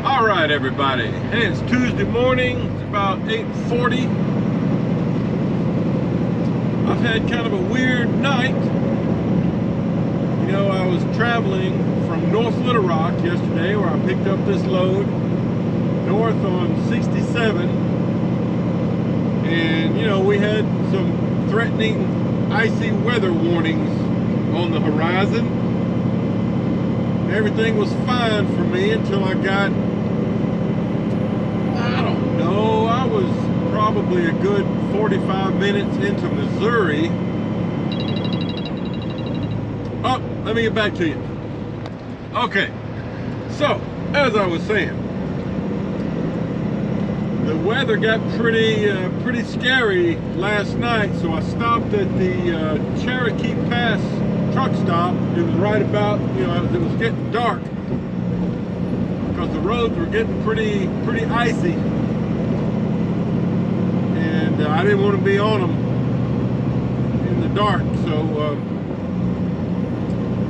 All right, everybody. Hey, it's Tuesday morning. It's about 8:40. I've had kind of a weird night. You know, I was traveling from North Little Rock yesterday, where I picked up this load, north on 67. And, you know, we had some threatening icy weather warnings on the horizon. Everything was fine for me until I got, I don't know, I was probably a good 45 minutes into Missouri. Oh, let me get back to you. Okay, so, as I was saying, the weather got pretty scary last night, so I stopped at the Cherokee Pass truck stop. It was right about, you know, it was getting dark because the roads were getting pretty icy, and I didn't want to be on them in the dark, so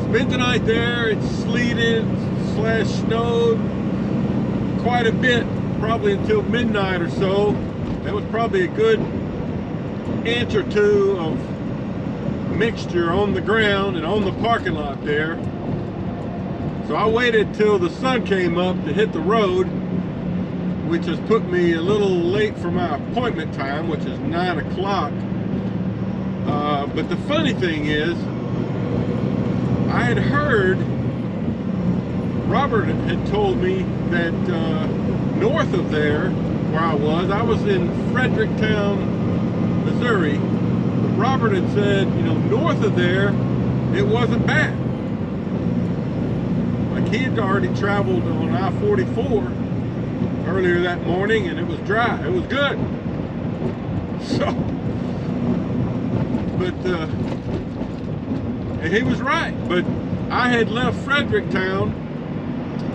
spent the night there. It sleeted / snowed quite a bit, probably until midnight or so. That was probably a good inch or two of mixture on the ground and on the parking lot there. So I waited till the sun came up to hit the road, which has put me a little late for my appointment time, which is 9 o'clock. But the funny thing is, I had heard, Robert had told me that north of there, where I was in Fredericktown, Missouri. Robert had said, you know, north of there, it wasn't bad. Like, he had already traveled on I-44 earlier that morning, and it was dry. It was good. So, but, and he was right. But I had left Fredericktown,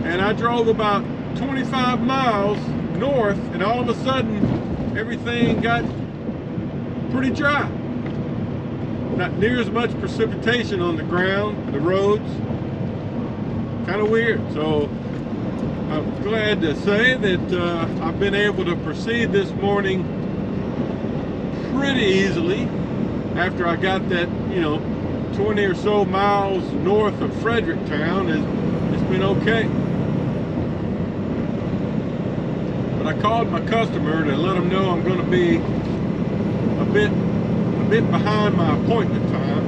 and I drove about 25 miles north, and all of a sudden, everything got pretty dry. Not near as much precipitation on the ground, the roads. Kind of weird. So I'm glad to say that I've been able to proceed this morning pretty easily after I got that, you know, 20 or so miles north of Fredericktown. It's been okay. But I called my customer to let them know I'm going to be a bit behind my appointment time.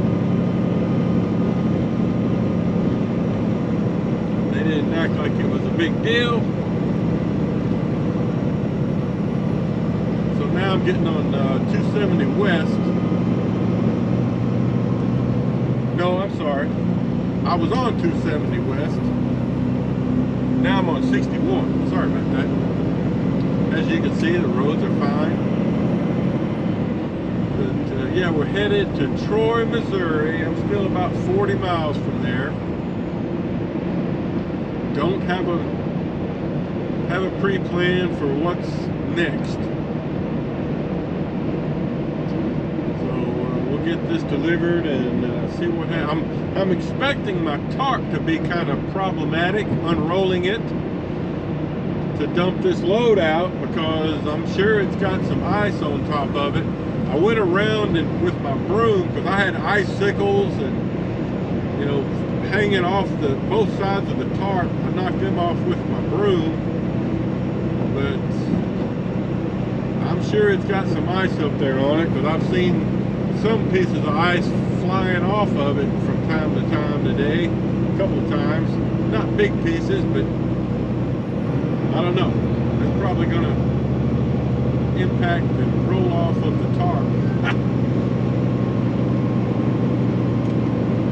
They didn't act like it was a big deal. So now I'm getting on 270 West. No, I'm sorry. I was on 270 West. Now I'm on 61. Sorry about that. As you can see, the roads are fine. Yeah, we're headed to Troy, Missouri. I'm still about 40 miles from there. Don't have a pre-plan for what's next. So we'll get this delivered and see what happens. I'm expecting my tarp to be kind of problematic, unrolling it to dump this load out, because I'm sure it's got some ice on top of it. I went around and with my broom, because I had icicles and, you know, hanging off both sides of the tarp. I knocked them off with my broom, but I'm sure it's got some ice up there on it, because I've seen some pieces of ice flying off of it from time to time today, a couple of times. Not big pieces, but I don't know. It's probably going to impact and roll off of the tarp.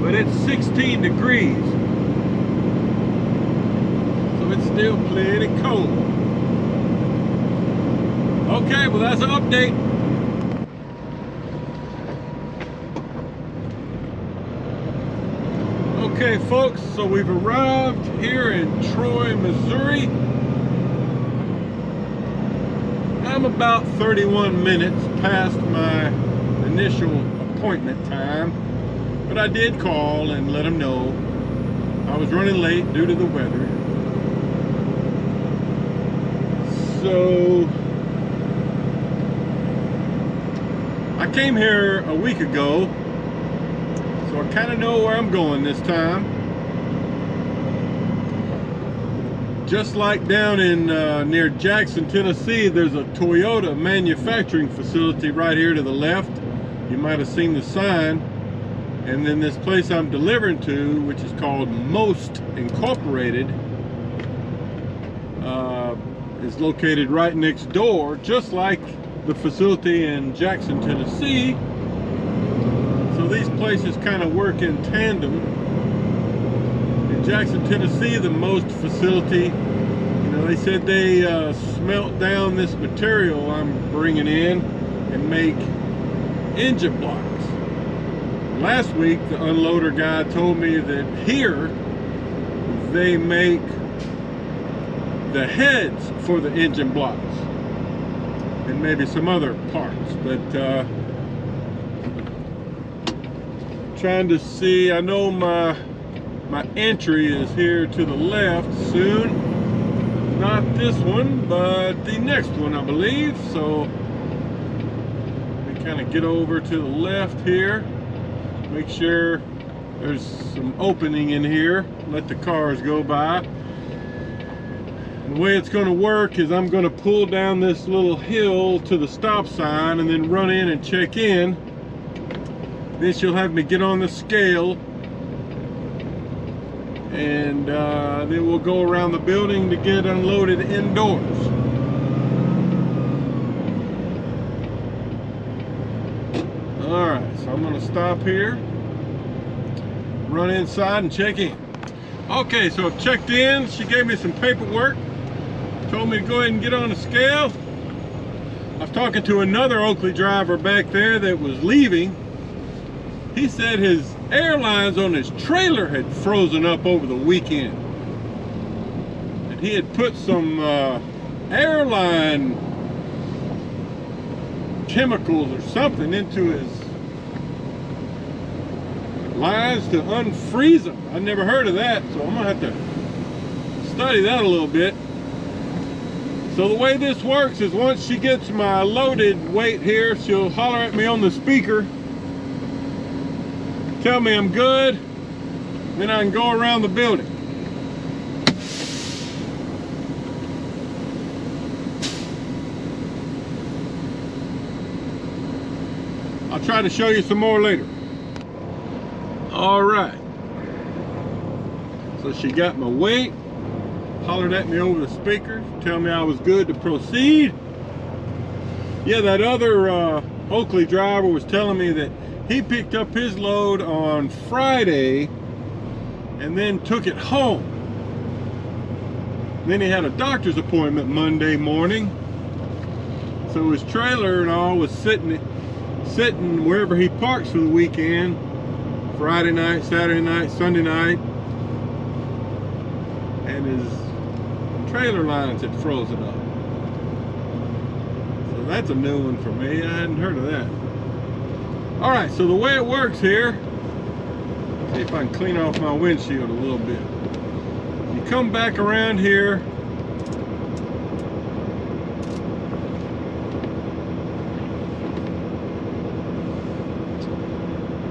But it's 16 degrees, so it's still plenty cold. Okay, well, that's an update. Okay, folks, so we've arrived here in Troy, Missouri. I'm about 31 minutes past my initial appointment time, but I did call and let them know I was running late due to the weather. So I came here a week ago, so I kind of know where I'm going this time. Just like down in near Jackson, Tennessee, there's a Toyota manufacturing facility right here to the left. You might have seen the sign. And then this place I'm delivering to, which is called Most Incorporated, is located right next door, just like the facility in Jackson, Tennessee. So these places kind of work in tandem. In Jackson, Tennessee, the Most facility, you know, they said they smelt down this material I'm bringing in and make engine blocks. Last week, the unloader guy told me that here they make the heads for the engine blocks and maybe some other parts, but trying to see, I know my entry is here to the left soon. Not this one, but the next one, I believe. So we kind of get over to the left here, make sure there's some opening in here, let the cars go by. And the way it's going to work is I'm going to pull down this little hill to the stop sign and then run in and check in. Then she'll have me get on the scale, and then we'll go around the building to get unloaded indoors. Alright, so I'm going to stop here, run inside and check in. Okay, so I've checked in. She gave me some paperwork, told me to go ahead and get on the scale. I was talking to another Oakley driver back there that was leaving. He said his airlines on his trailer had frozen up over the weekend. And he had put some airline chemicals or something into his lines to unfreeze them. I never heard of that, so I'm gonna have to study that a little bit. So the way this works is once she gets my loaded weight here, she'll holler at me on the speaker, tell me I'm good, then I can go around the building. I'll try to show you some more later. All right. So she got my weight, hollered at me over the speaker, tell me I was good to proceed. Yeah, that other Oakley driver was telling me that he picked up his load on Friday and then took it home. Then he had a doctor's appointment Monday morning. So his trailer and all was sitting wherever he parks for the weekend, Friday night, Saturday night, Sunday night, and his trailer lines had frozen up. So that's a new one for me. I hadn't heard of that. All right, so the way it works here, see if I can clean off my windshield a little bit. You come back around here,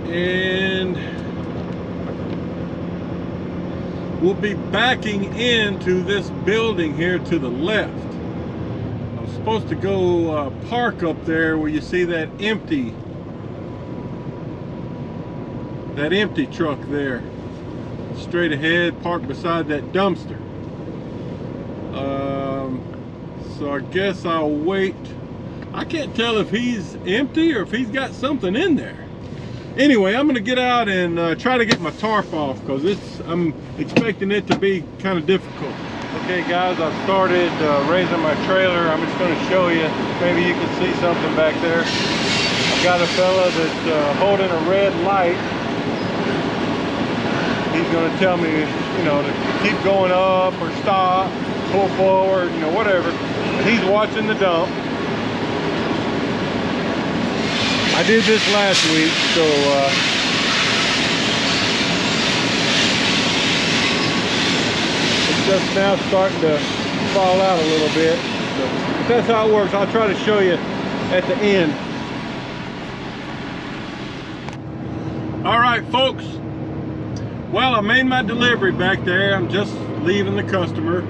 and we'll be backing into this building here to the left. I'm supposed to go park up there where you see that empty truck there, straight ahead, parked beside that dumpster. So I guess I'll wait. I can't tell if he's empty or if he's got something in there. Anyway, I'm going to get out and try to get my tarp off, because I'm expecting it to be kind of difficult. Okay guys, I've started raising my trailer. I'm just going to show you. Maybe you can see something back there. I've got a fella that's holding a red light. He's going to tell me, you know, to keep going up or stop, pull forward, you know, whatever. But he's watching the dump. I did this last week, so it's just now starting to fall out a little bit. But that's how it works. I'll try to show you at the end. All right, folks. Well, I made my delivery back there. I'm just leaving the customer,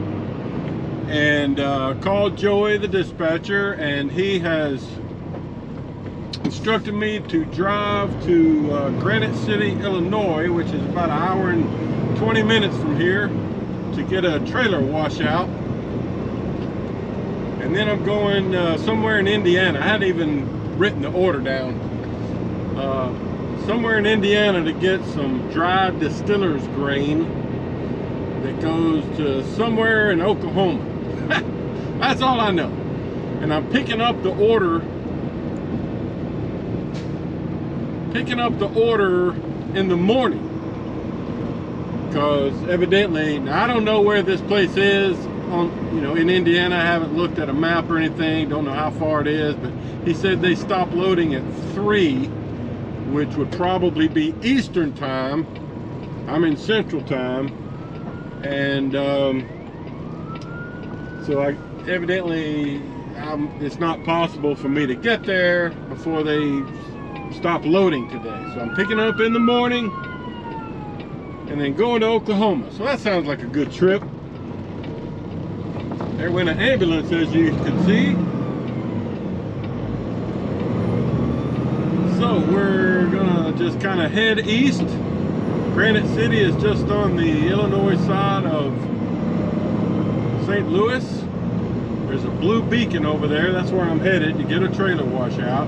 and called Joey, the dispatcher, and he has instructed me to drive to Granite City, Illinois, which is about an hour and 20 minutes from here, to get a trailer washout. And then I'm going somewhere in Indiana. I hadn't even written the order down. Somewhere in Indiana to get some dry distiller's grain that goes to somewhere in Oklahoma. That's all I know. And I'm picking up the order in the morning, because evidently, now I don't know where this place is in Indiana. I haven't looked at a map or anything, don't know how far it is, but he said they stopped loading at 3, which would probably be Eastern time. I'm in Central time, and so it's not possible for me to get there before they stop loading today. So I'm picking up in the morning and then going to Oklahoma. So that sounds like a good trip. There went an ambulance, as you can see. So we're gonna just kind of head east. Granite City is just on the Illinois side of St. Louis. There's a blue beacon over there. That's where I'm headed to get a trailer washout.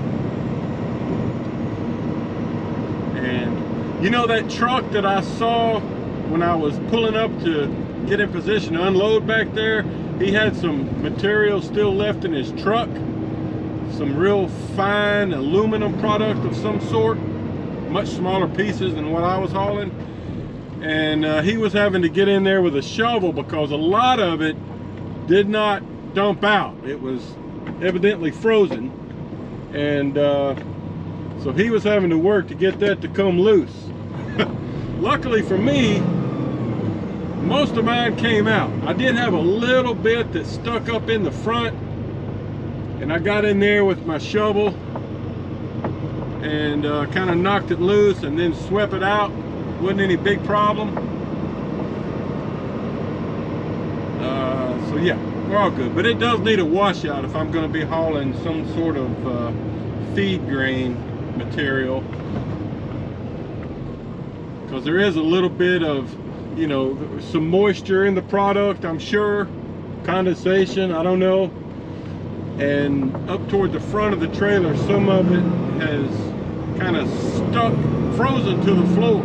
And you know that truck that I saw when I was pulling up to get in position to unload back there? He had some material still left in his truck. Some real fine aluminum product of some sort. Much smaller pieces than what I was hauling. And he was having to get in there with a shovel because a lot of it did not dump out. It was evidently frozen. And so he was having to work to get that to come loose. Luckily for me, most of mine came out. I did have a little bit that stuck up in the front, and I got in there with my shovel and kind of knocked it loose and then swept it out. Wasn't any big problem. So yeah, we're all good. But it does need a washout if I'm going to be hauling some sort of feed grain material, because there is a little bit of, some moisture in the product, I'm sure. Condensation, I don't know. And up toward the front of the trailer, some of it has kind of stuck, frozen to the floor.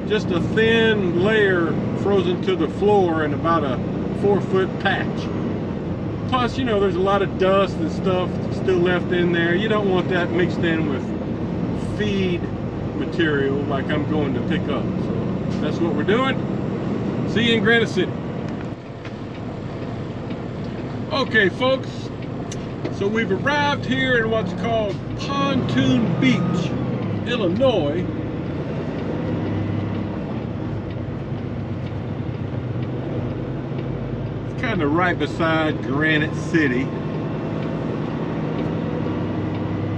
Just a thin layer frozen to the floor in about a 4-foot patch. Plus, there's a lot of dust and stuff still left in there. You don't want that mixed in with feed material like I'm going to pick up. So that's what we're doing. See you in Granite City. Okay, folks. So we've arrived here in what's called Pontoon Beach, Illinois. It's kind of right beside Granite City.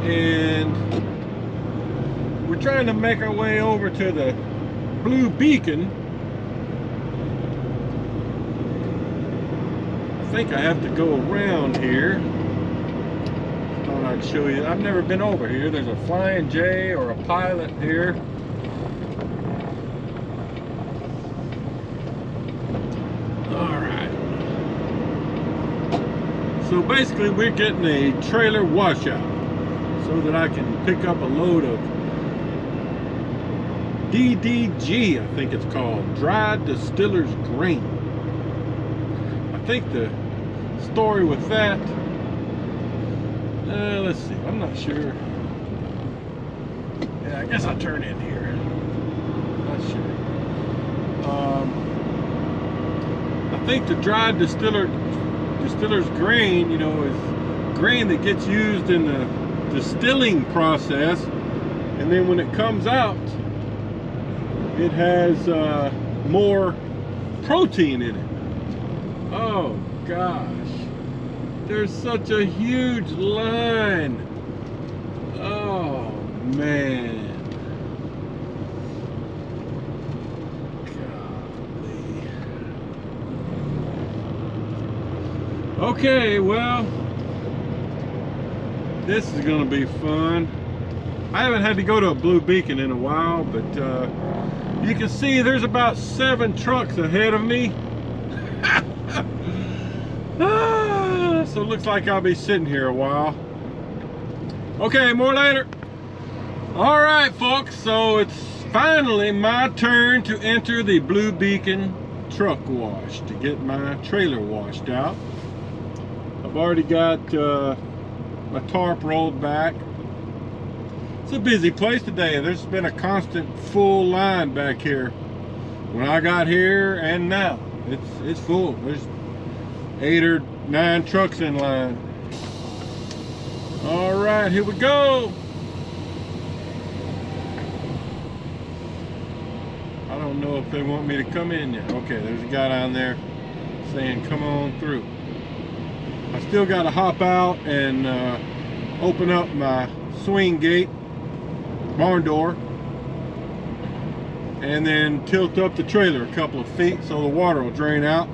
And we're trying to make our way over to the blue beacon. I think I have to go around here. Thought I'd show you. I've never been over here. There's a Flying J or a Pilot here. Alright. So basically we're getting a trailer washout so that I can pick up a load of DDG, I think it's called, dry distiller's grain. I think the story with that, let's see, I'm not sure. Yeah, I guess I'll turn in here. Not sure. I think the dry distiller's grain, is grain that gets used in the distilling process, and then when it comes out, it has more protein in it. Oh gosh, There's such a huge line. Oh man. Golly. Okay, well, this is gonna be fun. I haven't had to go to a blue beacon in a while, but you can see there's about 7 trucks ahead of me. So it looks like I'll be sitting here a while. Okay, more later. All right, folks, so it's finally my turn to enter the Blue Beacon truck wash to get my trailer washed out. I've already got my tarp rolled back. It's a busy place today. There's been a constant full line back here. When I got here and now, it's full. There's 8 or 9 trucks in line. All right, here we go. I don't know if they want me to come in yet. Okay, there's a guy down there saying come on through. I still got to hop out and open up my swing gate, barn door, and then tilt up the trailer a couple of feet so the water will drain out.